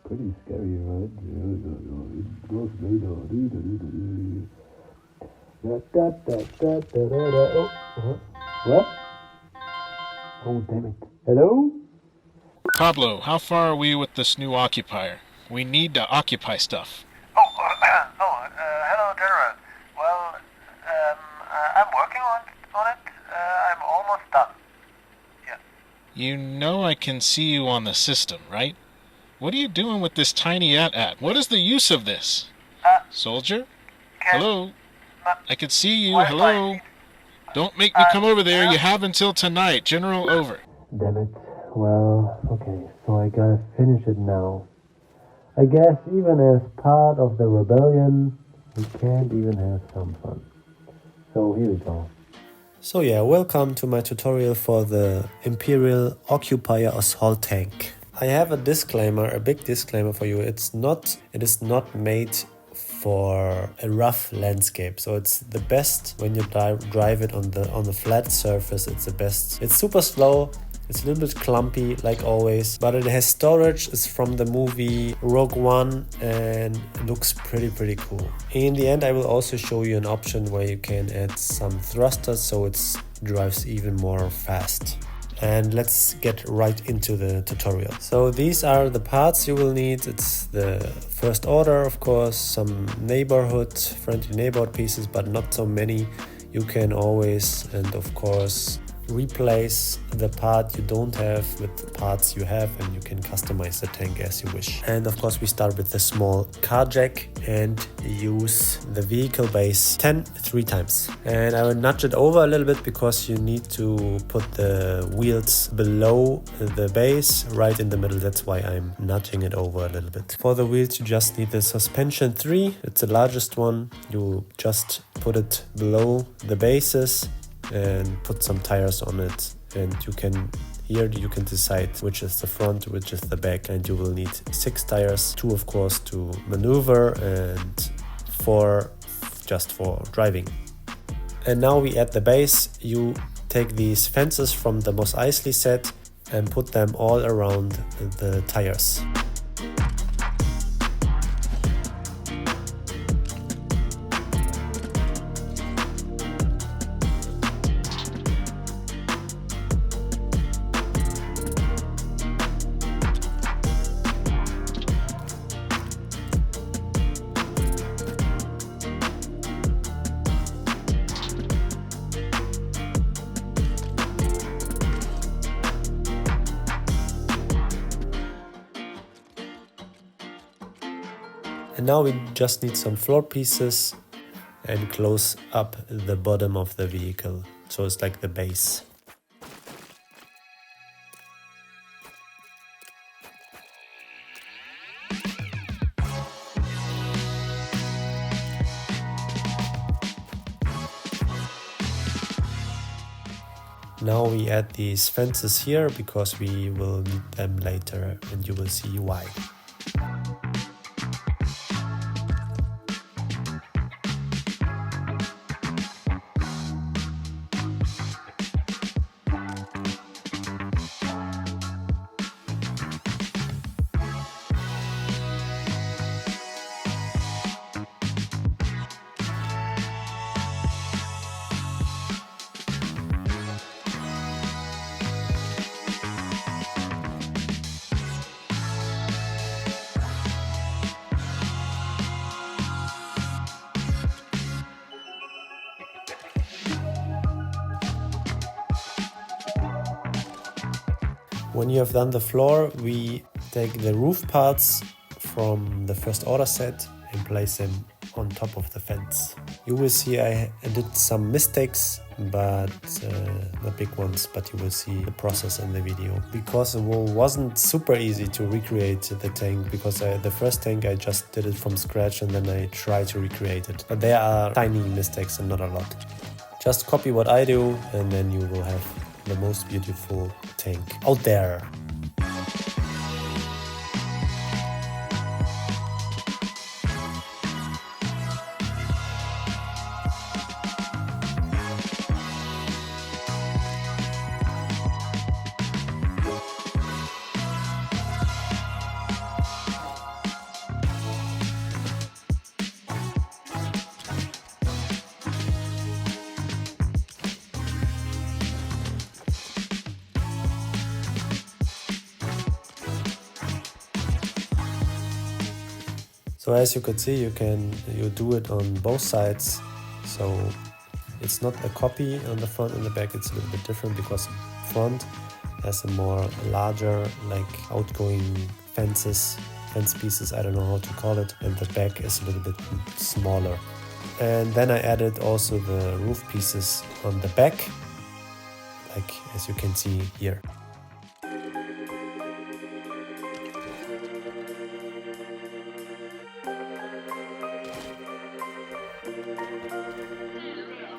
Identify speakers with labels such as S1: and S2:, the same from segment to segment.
S1: Pretty scary, right? It goes later. Oh, what? Oh, damn it. Hello?
S2: Pablo, how far are we with this new occupier? We need to occupy stuff.
S3: Hello, General. Well, I'm working on it. I'm almost done. Yeah.
S2: You know I can see you on the system, right? What are you doing with this tiny at? What is the use of this? Soldier? Hello? I can see you. Hello? Don't make me come over there. You have until tonight. General, over.
S1: Damn it. Well, okay, so I gotta finish it now. I guess even as part of the rebellion, we can't even have some fun. So here we go.
S4: So yeah, welcome to my tutorial for the Imperial Occupier Assault Tank. I have a disclaimer, a big disclaimer for you. It is not made for a rough landscape, so it's the best when you drive it on the flat surface. It's the best. It's super slow. It's a little bit clumpy like always, but it has storage. It's from the movie Rogue One and it looks pretty cool. In the end, I will also show you an option where you can add some thrusters so it drives even more fast. And let's get right into the tutorial. So these are the parts you will need. It's the first order, of course, some friendly neighborhood pieces, but not so many. You can always, and of course, replace the part you don't have with the parts you have, and you can customize the tank as you wish. And of course we start with the small car jack and use the vehicle base 3 times. And I will nudge it over a little bit because you need to put the wheels below the base right in the middle. That's why I'm nudging it over a little bit. For the wheels you just need the suspension 3. It's the largest one. You just put it below the bases and put some tires on it, and you can decide which is the front, which is the back, and you will need 6 tires, 2 of course to maneuver and 4 just for driving. And now we add the base. You take these fences from the Mos Eisley set and put them all around the tires. And now we just need some floor pieces and close up the bottom of the vehicle, so it's like the base. Now we add these fences here because we will need them later, and you will see why. When you have done the floor, we take the roof parts from the first order set and place them on top of the fence. You will see I did some mistakes, but not big ones, but you will see the process in the video. Because it wasn't super easy to recreate the tank, because the first tank I just did it from scratch and then I tried to recreate it. But there are tiny mistakes and not a lot. Just copy what I do and then you will have the most beautiful tank out there. So as you could see, you do it on both sides. So it's not a copy on the front and the back, it's a little bit different because the front has a more larger, like outgoing fence pieces, I don't know how to call it, and the back is a little bit smaller. And then I added also the roof pieces on the back, like as you can see here.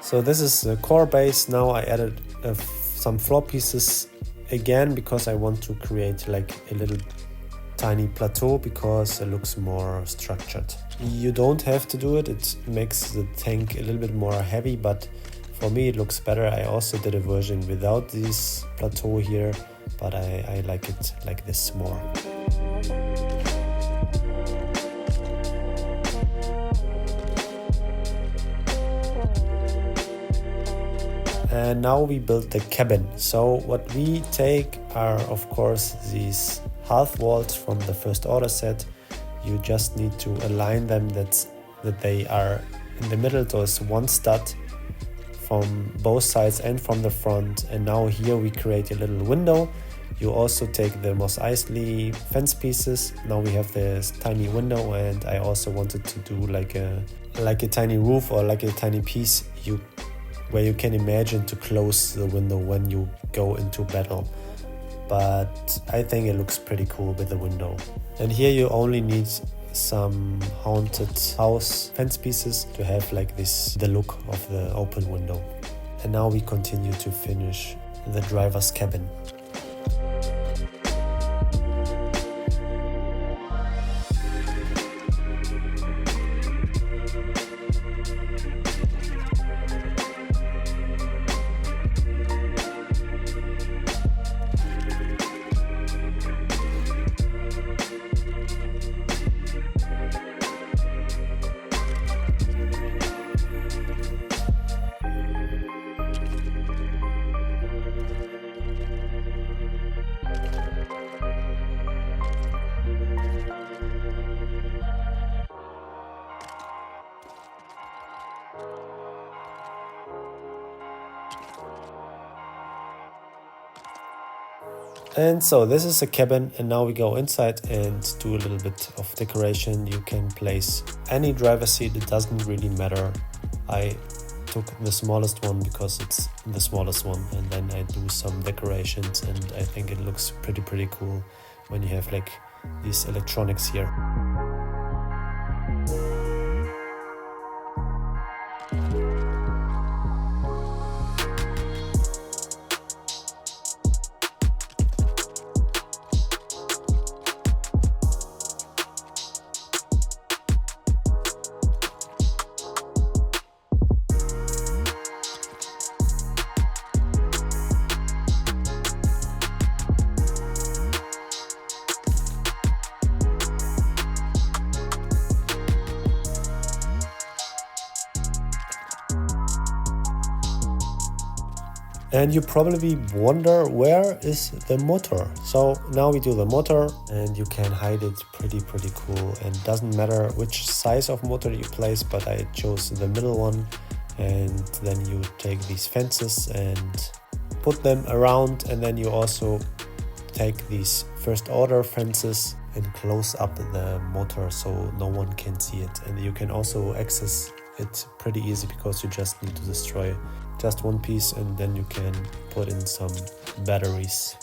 S4: So this is the core base. Now I added some floor pieces again because I want to create like a little tiny plateau because it looks more structured. You don't have to do it, it makes the tank a little bit more heavy, but for me it looks better. I also did a version without this plateau here, but I like it like this more. And now we build the cabin. So what we take are of course these half walls from the first order set. You just need to align them that they are in the middle. There's one stud from both sides and from the front. And now here we create a little window. You also take the Mos Eisley fence pieces. Now we have this tiny window, and I also wanted to do like a tiny roof or like a tiny piece where you can imagine to close the window when you go into battle. But I think it looks pretty cool with the window. And here you only need some haunted house fence pieces to have like this, the look of the open window. And now we continue to finish the driver's cabin. And so this is a cabin, and now we go inside and do a little bit of decoration. You can place any driver seat, it doesn't really matter. I took the smallest one because it's the smallest one, and then I do some decorations, and I think it looks pretty cool when you have like these electronics here. And you probably wonder, where is the motor? So now we do the motor, and you can hide it pretty cool. And it doesn't matter which size of motor you place, but I chose the middle one. And then you take these fences and put them around, and then you also take these first order fences and close up the motor so no one can see it. And you can also access it pretty easy because you just need to destroy just one piece, and then you can put in some batteries.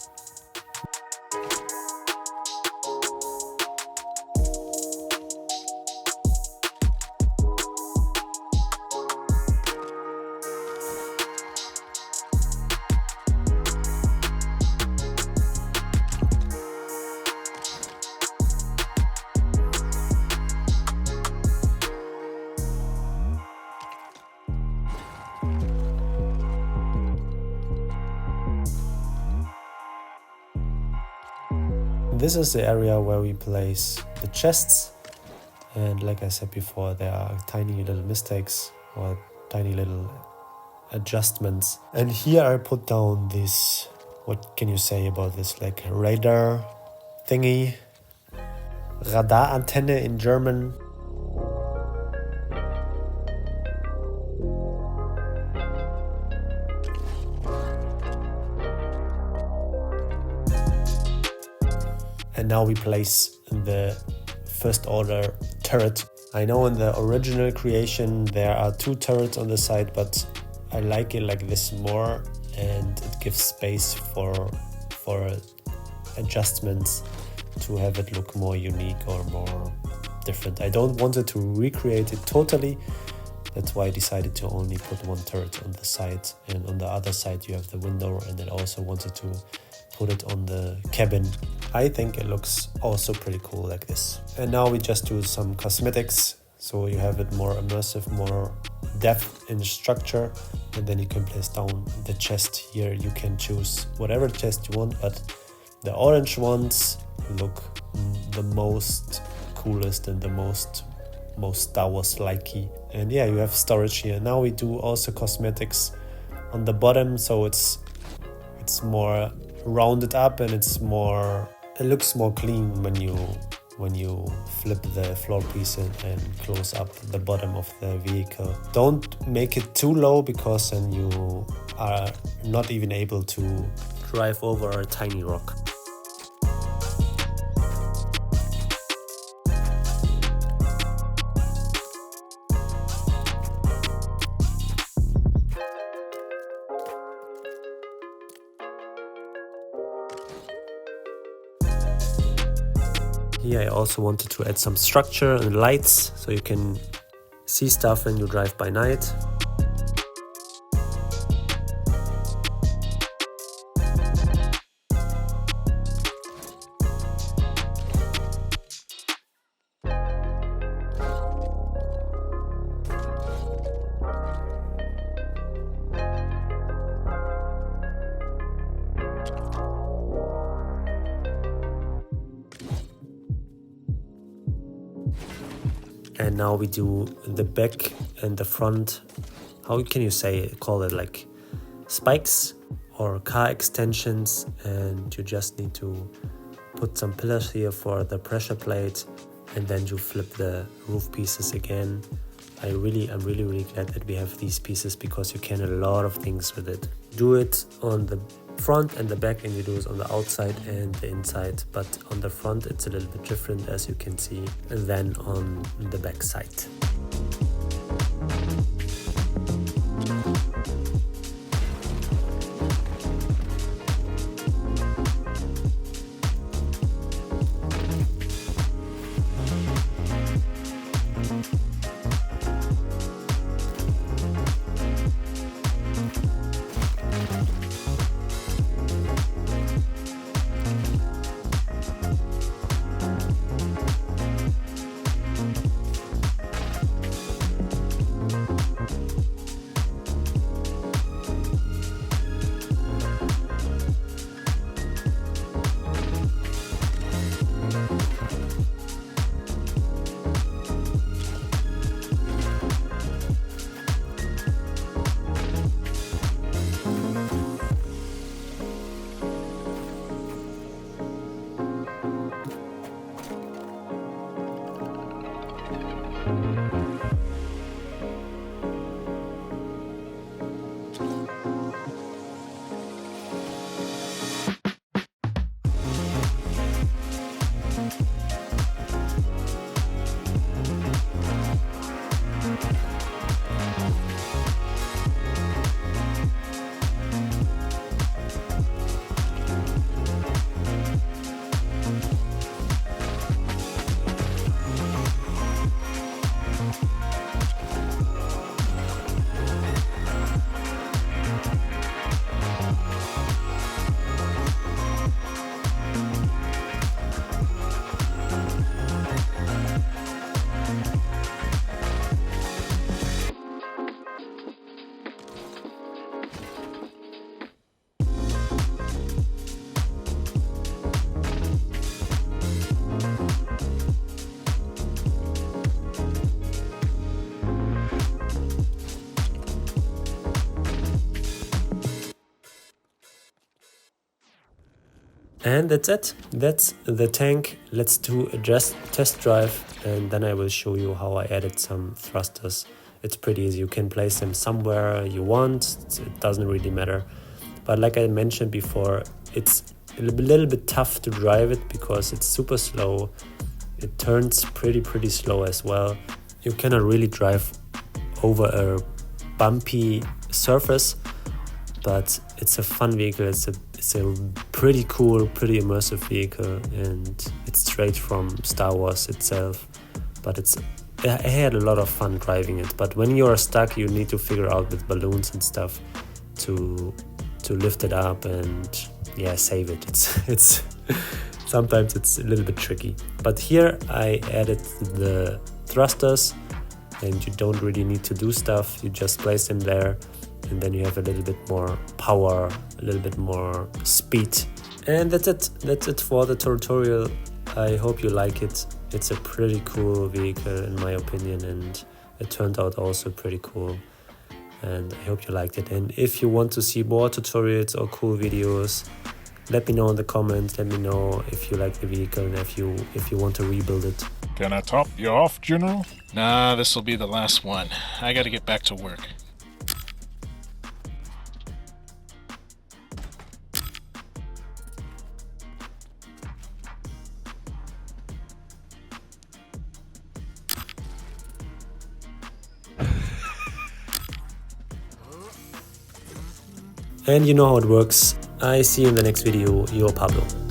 S4: this is the area where we place the chests. And like I said before, there are tiny little mistakes or tiny little adjustments. And here I put down this, what can you say about this, like radar thingy, Radarantenne in German. And now we place the first order turret. I know in the original creation there are 2 turrets on the side, but I like it like this more, and it gives space for adjustments to have it look more unique or more different. I don't want it to recreate it totally. That's why I decided to only put 1 turret on the side, and on the other side you have the window, and then also wanted to put it on the cabin. I think it looks also pretty cool like this. And now we just do some cosmetics, so you have it more immersive, more depth in structure, and then you can place down the chest here. You can choose whatever chest you want, but the orange ones look the most coolest and the most Star Wars likey. And yeah, you have storage here. Now we do also cosmetics on the bottom, so it's more rounded up, and it looks more clean when you flip the floor piece and close up the bottom of the vehicle. Don't make it too low, because then you are not even able to drive over a tiny rock. Here I also wanted to add some structure and lights, so you can see stuff when you drive by night. And now we do the back and the front. How can you call it, like spikes or car extensions? And you just need to put some pillars here for the pressure plate, and then you flip the roof pieces again. I'm really glad that we have these pieces, because you can do a lot of things with it. Do it on the front and the back, and you do it on the outside and the inside, but on the front it's a little bit different, as you can see, and then on the back side. And that's it. That's the tank. Let's do a test drive, and then I will show you how I added some thrusters. It's pretty easy. You can place them somewhere you want. It doesn't really matter. But like I mentioned before, it's a little bit tough to drive it because it's super slow. It turns pretty slow as well. You cannot really drive over a bumpy surface, but it's a fun vehicle. It's a pretty cool, pretty immersive vehicle, and it's straight from Star Wars itself. But I had a lot of fun driving it. But when you're stuck, you need to figure out with balloons and stuff to lift it up and save it. It's sometimes it's a little bit tricky. But here I added the thrusters, and you don't really need to do stuff. You just place them there, and then you have a little bit more power, a little bit more speed. And that's it for the tutorial. I hope you like it. It's a pretty cool vehicle in my opinion, and it turned out also pretty cool. And I hope you liked it. And if you want to see more tutorials or cool videos, let me know in the comments. Let me know if you like the vehicle and if you want to rebuild it.
S2: Can I top you off, General? Nah, this will be the last one. I gotta get back to work.
S4: And you know how it works. I see you in the next video. Your Pablo.